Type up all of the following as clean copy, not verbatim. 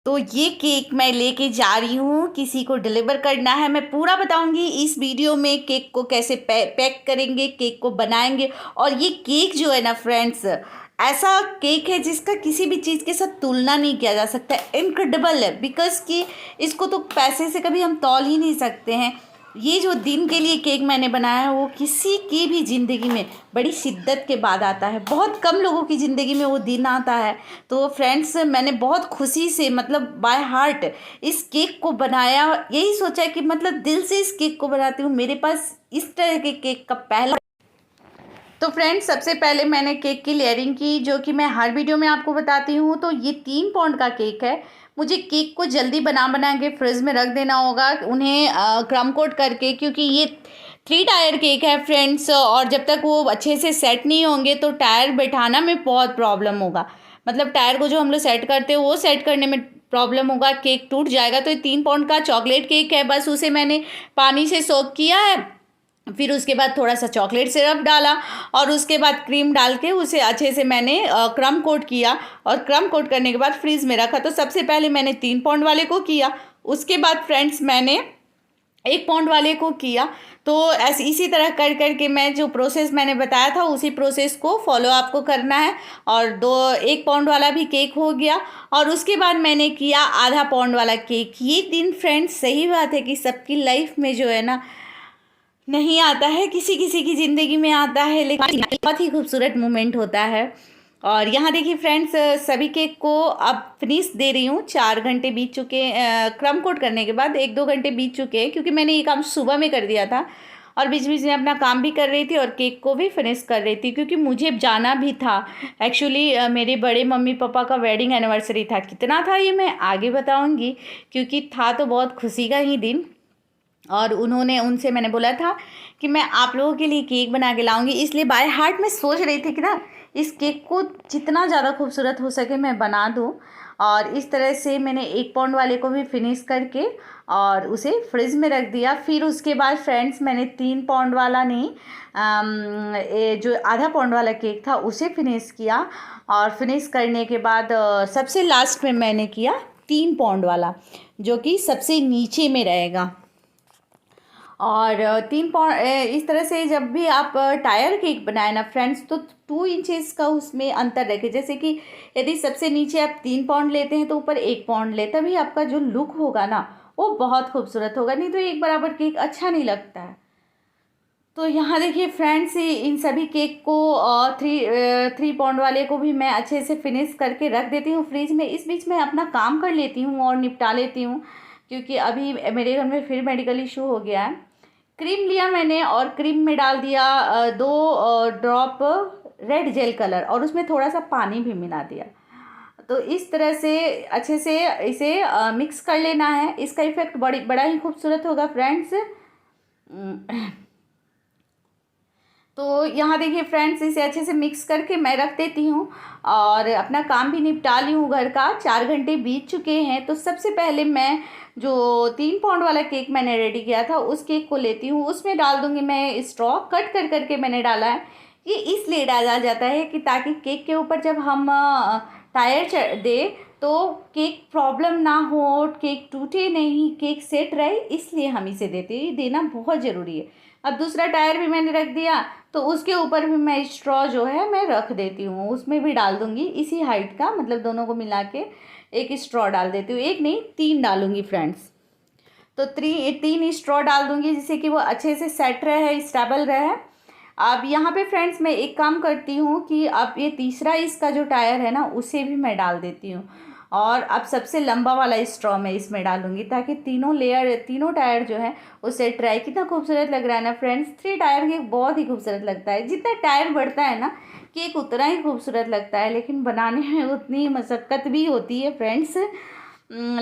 तो ये केक मैं लेके जा रही हूँ, किसी को डिलीवर करना है। मैं पूरा बताऊंगी इस वीडियो में केक को कैसे पैक करेंगे, केक को बनाएंगे। और ये केक जो है ना फ्रेंड्स, ऐसा केक है जिसका किसी भी चीज़ के साथ तुलना नहीं किया जा सकता। इनक्रेडिबल है, बिकॉज कि इसको तो पैसे से कभी हम तौल ही नहीं सकते हैं। ये जो दिन के लिए केक मैंने बनाया है वो किसी की भी ज़िंदगी में बड़ी शिद्दत के बाद आता है। बहुत कम लोगों की ज़िंदगी में वो दिन आता है। तो फ्रेंड्स, मैंने बहुत खुशी से, मतलब बाय हार्ट, इस केक को बनाया। यही सोचा कि मतलब दिल से इस केक को बनाती हूँ। मेरे पास इस तरह के केक का पहला। तो फ्रेंड्स, सबसे पहले मैंने केक की लेयरिंग की, जो कि मैं हर वीडियो में आपको बताती हूँ। तो ये 3 पाउंड का केक है। मुझे केक को जल्दी बना के फ्रिज में रख देना होगा, उन्हें क्रम कोट करके, क्योंकि ये 3 टायर केक है फ्रेंड्स। और जब तक वो अच्छे से सेट नहीं होंगे तो टायर बैठाना में बहुत प्रॉब्लम होगा। मतलब टायर को जो हम लोग सेट करते हैं वो सेट करने में प्रॉब्लम होगा, केक टूट जाएगा। तो ये 3 पाउंड का चॉकलेट केक है। बस उसे मैंने पानी से सोक किया है, फिर उसके बाद थोड़ा सा चॉकलेट सिरप डाला और उसके बाद क्रीम डाल के उसे अच्छे से मैंने क्रम कोट किया। और क्रम कोट करने के बाद फ्रीज में रखा। तो सबसे पहले मैंने 3 पाउंड वाले को किया, उसके बाद फ्रेंड्स मैंने 1 पाउंड वाले को किया। तो ऐसे इसी तरह कर करके मैं जो प्रोसेस मैंने बताया था उसी प्रोसेस को फॉलो आपको करना है। और 1 पाउंड वाला भी केक हो गया। और उसके बाद मैंने किया आधा पाउंड वाला केक। ये दिन फ्रेंड्स, सही बात है कि सबकी लाइफ में जो है ना नहीं आता है, किसी किसी की ज़िंदगी में आता है, लेकिन बहुत ही खूबसूरत मोमेंट होता है। और यहाँ देखिए फ्रेंड्स, सभी केक को अब फिनिश दे रही हूँ। 4 घंटे बीत चुके, क्रम कोट करने के बाद 1-2 घंटे बीत चुके हैं, क्योंकि मैंने ये काम सुबह में कर दिया था और बीच बीच में अपना काम भी कर रही थी और केक को भी फिनिश कर रही थी, क्योंकि मुझे जाना भी था। एक्चुअली मेरे बड़े मम्मी पापा का वेडिंग एनिवर्सरी था। कितना था ये मैं आगे बताऊँगी, क्योंकि था तो बहुत खुशी का ही दिन। और उनसे मैंने बोला था कि मैं आप लोगों के लिए केक बना के लाऊंगी, इसलिए बाय हार्ट में सोच रही थी कि ना इस केक को जितना ज़्यादा खूबसूरत हो सके मैं बना दूं। और इस तरह से मैंने 1 पाउंड वाले को भी फिनिश करके और उसे फ्रिज में रख दिया। फिर उसके बाद फ्रेंड्स, मैंने 3 पाउंड वाला नहीं, जो आधा पाउंड वाला केक था उसे फिनिश किया। और फिनिश करने के बाद सबसे लास्ट में मैंने किया 3 पाउंड वाला, जो कि सबसे नीचे में रहेगा। और 3 पाउंड, इस तरह से जब भी आप टायर केक बनाए ना फ्रेंड्स, तो 2 इंचेस का उसमें अंतर रखें। जैसे कि यदि सबसे नीचे आप 3 पाउंड लेते हैं तो ऊपर 1 पाउंड ले, तभी आपका जो लुक होगा ना वो बहुत खूबसूरत होगा। नहीं तो एक बराबर केक अच्छा नहीं लगता है। तो यहाँ देखिए फ्रेंड्स, इन सभी केक को 3 पाउंड वाले को भी मैं अच्छे से फिनिश करके रख देती हूँ फ्रिज में। इस बीच में अपना काम कर लेती हूँ और निपटा लेती हूँ, क्योंकि अभी मेरे घर में फिर मेडिकल इशू हो गया है। क्रीम लिया मैंने और क्रीम में डाल दिया 2 ड्रॉप रेड जेल कलर, और उसमें थोड़ा सा पानी भी मिला दिया। तो इस तरह से अच्छे से इसे मिक्स कर लेना है। इसका इफ़ेक्ट बड़ा ही खूबसूरत होगा फ्रेंड्स। तो यहाँ देखिए फ्रेंड्स, इसे अच्छे से मिक्स करके मैं रख देती हूँ और अपना काम भी निपटा ली हूँ घर का। 4 घंटे बीत चुके हैं। तो सबसे पहले मैं जो 3 पाउंड वाला केक मैंने रेडी किया था उस केक को लेती हूँ। उसमें डाल दूँगी मैं स्ट्रॉ, कट कर करके मैंने डाला है। ये इसलिए डाला जाता है कि ताकि केक के ऊपर जब हम टायर दे तो केक प्रॉब्लम ना हो, केक टूटे नहीं, केक सेट रहे, इसलिए हम इसे देते हैं। ये देना बहुत ज़रूरी है। अब दूसरा टायर भी मैंने रख दिया, तो उसके ऊपर भी मैं स्ट्रॉ जो है मैं रख देती हूँ। उसमें भी डाल दूँगी इसी हाइट का, मतलब दोनों को मिला के एक स्ट्रॉ डाल देती हूँ। एक नहीं, 3 डालूँगी फ्रेंड्स। तो 3 स्ट्रॉ डाल दूँगी, जिससे कि वो अच्छे से सेट रहे, स्टेबल रहे। अब यहाँ पे फ्रेंड्स मैं एक काम करती हूँ कि अब ये तीसरा इसका जो टायर है ना उसे भी मैं डाल देती हूँ। और अब सबसे लंबा वाला स्ट्रॉ मैं इसमें डालूंगी, ताकि तीनों टायर जो है उसे ट्राई। कितना खूबसूरत लग रहा है ना फ्रेंड्स। 3 टायर केक बहुत ही खूबसूरत लगता है। जितना टायर बढ़ता है ना केक उतना ही खूबसूरत लगता है, लेकिन बनाने में उतनी ही मशक्क़त भी होती है फ्रेंड्स।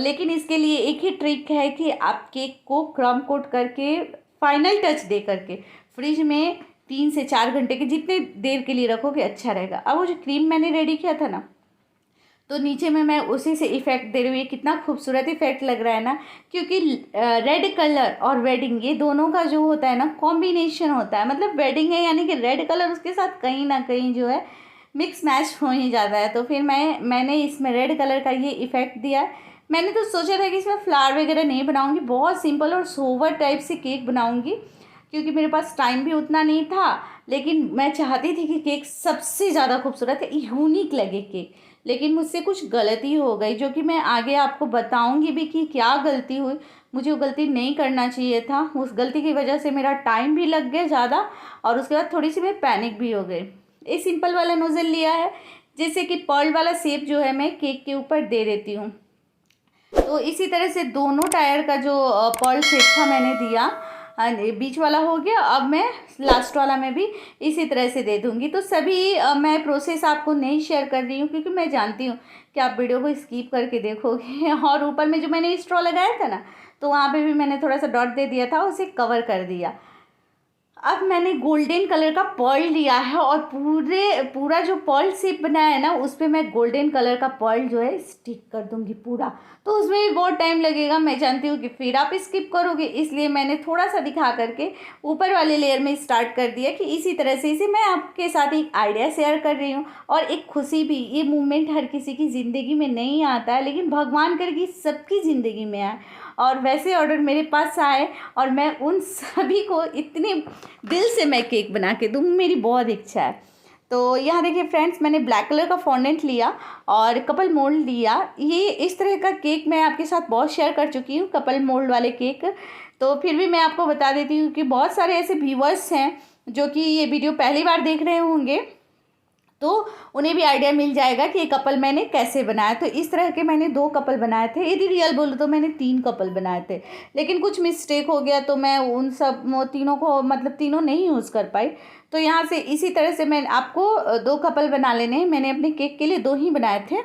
लेकिन इसके लिए एक ही ट्रिक है कि आप केक को क्रम कोट करके फाइनल टच दे करके फ्रिज में 3 से 4 घंटे के जितने देर के लिए रखोगे अच्छा रहेगा। अब वो जो क्रीम मैंने रेडी किया था ना, तो नीचे में मैं उसी से इफ़ेक्ट दे रही हूँ। कितना खूबसूरत इफ़ेक्ट लग रहा है ना, क्योंकि रेड कलर और वेडिंग, ये दोनों का जो होता है ना कॉम्बिनेशन होता है। मतलब वेडिंग है यानी कि रेड कलर उसके साथ कहीं ना कहीं जो है मिक्स मैच हो ही जाता है। तो फिर मैंने इसमें रेड कलर का ये इफ़ेक्ट दिया है। मैंने तो सोचा था कि इसमें फ्लावर वगैरह नहीं बनाऊंगी, बहुत सिंपल और सोवर टाइप से केक बनाऊंगी, क्योंकि मेरे पास टाइम भी उतना नहीं था। लेकिन मैं चाहती थी कि केक सबसे ज़्यादा खूबसूरत है, यूनिक लगे केक। लेकिन मुझसे कुछ गलती हो गई, जो कि मैं आगे आपको बताऊंगी भी कि क्या गलती हुई। मुझे वो गलती नहीं करना चाहिए था। उस गलती की वजह से मेरा टाइम भी लग गया ज़्यादा, और उसके बाद थोड़ी सी मैं पैनिक भी हो गई। ये सिंपल वाला नोज़ल लिया है, जैसे कि पर्ल वाला शेप जो है मैं केक के ऊपर दे देती हूँ। तो इसी तरह से दोनों टायर का जो पर्ल शेप था मैंने दिया, बीच वाला हो गया। अब मैं लास्ट वाला में भी इसी तरह से दे दूँगी। तो सभी मैं प्रोसेस आपको नहीं शेयर कर रही हूँ, क्योंकि मैं जानती हूँ कि आप वीडियो को स्किप करके देखोगे। और ऊपर में जो मैंने स्ट्रॉ लगाया था ना, तो वहाँ पे भी मैंने थोड़ा सा डॉट दे दिया था, उसे कवर कर दिया। अब मैंने गोल्डन कलर का पर्ल लिया है, और पूरा जो पर्ल शेप बनाया है ना, उस पर मैं गोल्डन कलर का पर्ल जो है स्टिक कर दूंगी पूरा। तो उसमें भी बहुत टाइम लगेगा, मैं जानती हूँ कि फिर आप स्किप करोगे, इसलिए मैंने थोड़ा सा दिखा करके ऊपर वाले लेयर में स्टार्ट कर दिया कि इसी तरह से इसे मैं आपके साथ एक आइडिया शेयर कर रही हूँ, और एक खुशी भी। ये मूवमेंट हर किसी की ज़िंदगी में नहीं आता है, लेकिन भगवान कर कि सबकी ज़िंदगी में आए। और वैसे ऑर्डर मेरे पास आए, और मैं उन सभी को इतने दिल से मैं केक बना के दूँ, मेरी बहुत इच्छा है। तो यहाँ देखिए फ्रेंड्स, मैंने ब्लैक कलर का फॉन्डेंट लिया और कपल मोल्ड लिया। ये इस तरह का केक मैं आपके साथ बहुत शेयर कर चुकी हूँ, कपल मोल्ड वाले केक। तो फिर भी मैं आपको बता देती हूँ कि बहुत सारे ऐसे व्यूअर्स हैं जो कि ये वीडियो पहली बार देख रहे होंगे, तो उन्हें भी आइडिया मिल जाएगा कि ये कपल मैंने कैसे बनाया। तो इस तरह के मैंने 2 कपल बनाए थे। यदि रियल बोलूँ तो मैंने 3 कपल बनाए थे, लेकिन कुछ मिस्टेक हो गया, तो मैं उन सब तीनों को, मतलब तीनों नहीं यूज़ कर पाई। तो यहाँ से इसी तरह से मैं आपको 2 कपल बना लेने हैं। मैंने अपने केक के लिए 2 ही बनाए थे,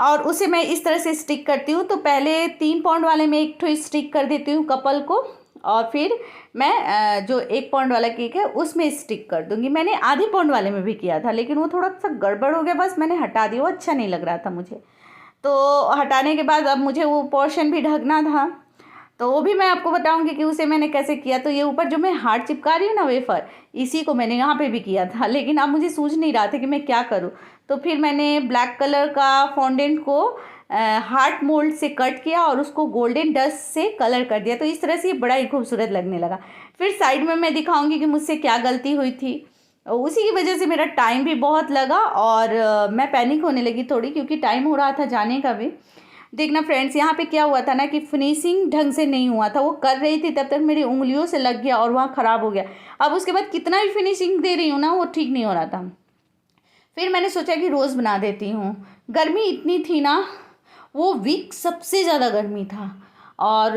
और उसे मैं इस तरह से स्टिक करती हूँ। तो पहले 3 पाउंड वाले में एक ठो स्टिक कर देती हूँ कपल को, और फिर मैं जो 1 पाउंड वाला केक है उसमें स्टिक कर दूँगी। मैंने आधे पाउंड वाले में भी किया था, लेकिन वो थोड़ा सा गड़बड़ हो गया, बस मैंने हटा दिया, वो अच्छा नहीं लग रहा था मुझे। तो हटाने के बाद अब मुझे वो पोर्शन भी ढकना था, तो वो भी मैं आपको बताऊंगी कि उसे मैंने कैसे किया। तो ये ऊपर जो मैं हार्ट चिपका रही हूँ ना वेफर, इसी को मैंने यहाँ पे भी किया था, लेकिन अब मुझे सूझ नहीं रहा था कि मैं क्या करूँ। तो फिर मैंने ब्लैक कलर का फॉन्डेंट को हार्ट मोल्ड से कट किया, और उसको गोल्डन डस्ट से कलर कर दिया। तो इस तरह से ये बड़ा ही खूबसूरत लगने लगा। फिर साइड में मैं दिखाऊंगी कि मुझसे क्या गलती हुई थी। उसी की वजह से मेरा टाइम भी बहुत लगा, और मैं पैनिक होने लगी थोड़ी, क्योंकि टाइम हो रहा था जाने का भी। देखना फ्रेंड्स, यहाँ पे क्या हुआ था ना कि फिनिशिंग ढंग से नहीं हुआ था। वो कर रही थी तब तक मेरी उंगलियों से लग गया, और वहाँ ख़राब हो गया। अब उसके बाद कितना भी फिनिशिंग दे रही हूँ ना, वो ठीक नहीं हो रहा था। फिर मैंने सोचा कि रोज़ बना देती हूँ। गर्मी इतनी थी ना, वो वीक सबसे ज़्यादा गर्मी था, और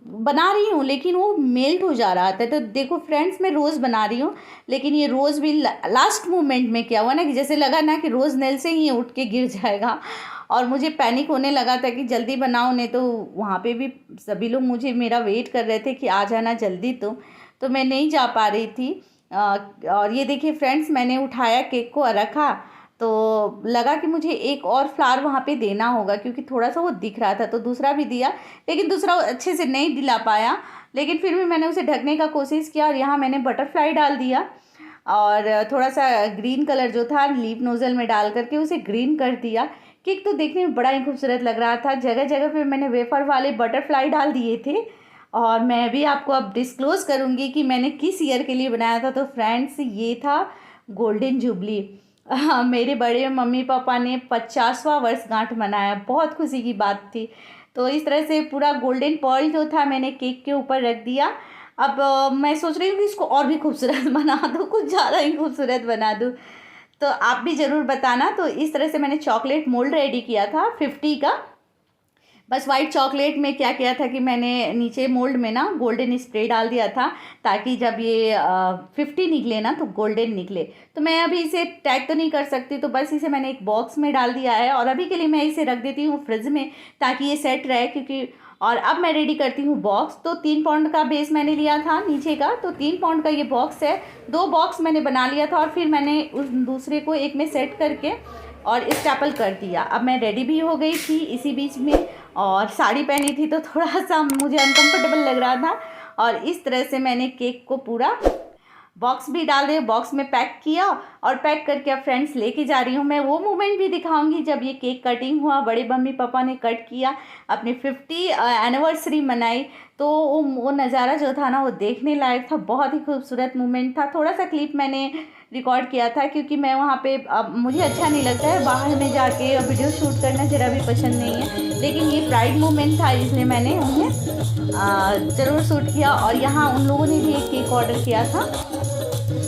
बना रही हूँ लेकिन वो मेल्ट हो जा रहा था। तो देखो फ्रेंड्स, मैं रोज़ बना रही हूँ, लेकिन ये रोज़ भी लास्ट मोमेंट में क्या हुआ ना कि जैसे लगा ना कि रोज़ नेल से ही उठ के गिर जाएगा, और मुझे पैनिक होने लगा था कि जल्दी बनाओ, नहीं तो वहाँ पे भी सभी लोग मुझे मेरा वेट कर रहे थे कि आ जाना जल्दी। तो मैं नहीं जा पा रही थी। और ये देखिए फ्रेंड्स, मैंने उठाया केक को रखा, तो लगा कि मुझे एक और फ्लावर वहाँ पे देना होगा, क्योंकि थोड़ा सा वो दिख रहा था। तो दूसरा भी दिया, लेकिन दूसरा अच्छे से नहीं दिला पाया। लेकिन फिर भी मैंने उसे ढकने का कोशिश किया, और यहाँ मैंने बटरफ्लाई डाल दिया, और थोड़ा सा ग्रीन कलर जो था लीफ नोज़ल में डाल करके उसे ग्रीन कर दिया। केक तो देखने में बड़ा ही खूबसूरत लग रहा था। जगह जगह पे मैंने वेफर वाले बटरफ्लाई डाल दिए थे, और मैं भी आपको अब डिस्क्लोज़ करूँगी कि मैंने किस ईयर के लिए बनाया था। तो फ्रेंड्स, ये था गोल्डन जुबली। मेरे बड़े मम्मी पापा ने 50वां वर्षगांठ मनाया, बहुत खुशी की बात थी। तो इस तरह से पूरा गोल्डन पर्ल जो था मैंने केक के ऊपर रख दिया। अब मैं सोच रही हूँ कि इसको और भी खूबसूरत बना दूँ, कुछ ज़्यादा ही खूबसूरत बना दूँ। तो आप भी ज़रूर बताना। तो इस तरह से मैंने चॉकलेट मोल्ड रेडी किया था 50 का। बस वाइट चॉकलेट में क्या किया था कि मैंने नीचे मोल्ड में ना गोल्डन स्प्रे डाल दिया था, ताकि जब ये 50 निकले ना तो गोल्डन निकले। तो मैं अभी इसे टैग तो नहीं कर सकती, तो बस इसे मैंने एक बॉक्स में डाल दिया है, और अभी के लिए मैं इसे रख देती हूँ फ्रिज में, ताकि ये सेट रहे। क्योंकि और अब मैं रेडी करती हूँ बॉक्स। तो 3 पाउंड का बेस मैंने लिया था नीचे का, तो 3 पाउंड का ये बॉक्स है। 2 बॉक्स मैंने बना लिया था, और फिर मैंने उस दूसरे को एक में सेट करके और स्टेपल कर दिया। अब मैं रेडी भी हो गई थी इसी बीच में, और साड़ी पहनी थी तो थोड़ा सा मुझे अनकंफर्टेबल लग रहा था। और इस तरह से मैंने केक को पूरा बॉक्स भी डाल दिए, बॉक्स में पैक किया और पैक करके अब फ्रेंड्स लेके जा रही हूँ। मैं वो मोमेंट भी दिखाऊंगी जब ये केक कटिंग हुआ, बड़े मम्मी पापा ने कट किया, अपनी 50 एनिवर्सरी मनाई। तो वो नज़ारा जो था ना वो देखने लायक था, बहुत ही खूबसूरत मोमेंट था। थोड़ा सा क्लिप मैंने रिकॉर्ड किया था क्योंकि मैं वहाँ पे अब मुझे अच्छा नहीं लगता है बाहर में जाके वीडियो शूट करना, ज़रा भी पसंद नहीं है, लेकिन ये प्राइड मोमेंट था इसलिए मैंने उन्हें ज़रूर शूट किया। और यहाँ उन लोगों ने भी एक केक ऑर्डर किया था,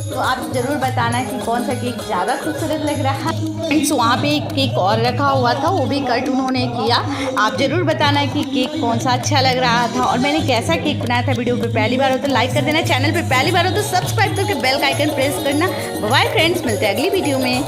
तो आप ज़रूर बताना कि कौन सा केक ज़्यादा खूबसूरत लग रहा है। फ्रेंड्स वहाँ पे एक केक और रखा हुआ था, वो भी कट उन्होंने किया। आप ज़रूर बताना कि केक कौन सा अच्छा लग रहा था और मैंने कैसा केक बनाया था। वीडियो पे पहली बार हो तो लाइक कर देना, चैनल पे पहली बार हो तो सब्सक्राइब करके बेल का आइकन प्रेस करना। बाय फ्रेंड्स, मिलते हैं अगली वीडियो में।